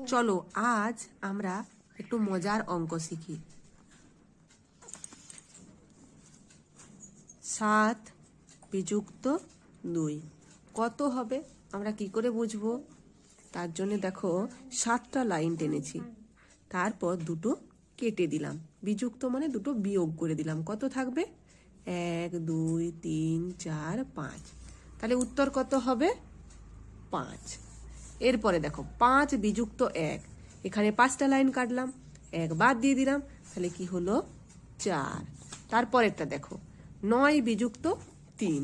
চলো আজ আমরা একটু মজার অঙ্ক শিখি। 7 বিযুক্ত 2 কত হবে আমরা কি করে বুঝবো? তার জন্য দেখো 7টা লাইন টেনেছি, তারপর দুটো কেটে দিলাম, বিযুক্ত মানে দুটো বিয়োগ করে দিলাম। কত থাকবে? 1 2 3 4 5। তাহলে উত্তর কত হবে? 5। এরপরে দেখো 5 বিযুক্ত 1, এখানে 5টা লাইন কাটলাম, 1 বাদ দিয়ে দিলাম, তাহলে কি হলো? 4। তারপরেরটা দেখো 9 বিযুক্ত 3,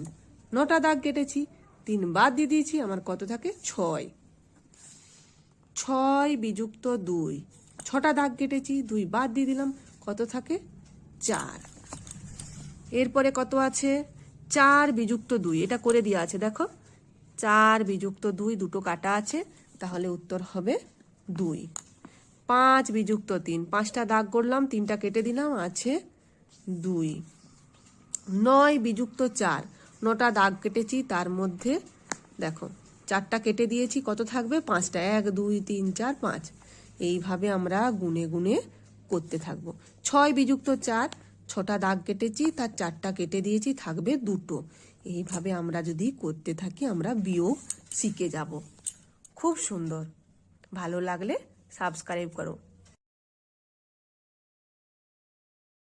9টা দাগ কেটেছি, 3 বাদ দিয়ে দিয়েছি, আমার কত থাকে? 6। 6 বিযুক্ত 2, 6টা দাগ কেটেছি, 2 বাদ দিয়ে দিলাম, কত থাকে? 4। এরপরে কত আছে? 4 বিযুক্ত 2, এটা করে দেওয়া আছে দেখো, 4 বিযুক্ত 2, দুটো কাটা আছে, তাহলে উত্তর হবে 2। 5 বিযুক্ত 3, 5টা দাগ করলাম, 3টা কেটে দিলাম, আছে 2। 9 বিযুক্ত 4, 9টা দাগ কেটেছি, তার মধ্যে দেখো 4টা কেটে দিয়েছি, কত থাকবে? 5টা। 1 2 3 4 5। এইভাবে আমরা গুনে গুনে করতে থাকবো। 6 বিযুক্ত 4, 6টা দাগ কেটেছি, তার 4টা কেটে দিয়েছি, থাকবে 2টো। এইভাবে আমরা যদি করতে থাকি আমরা বিয়োগ শিখে যাব। খুব সুন্দর। ভালো লাগলে সাবস্ক্রাইব করো।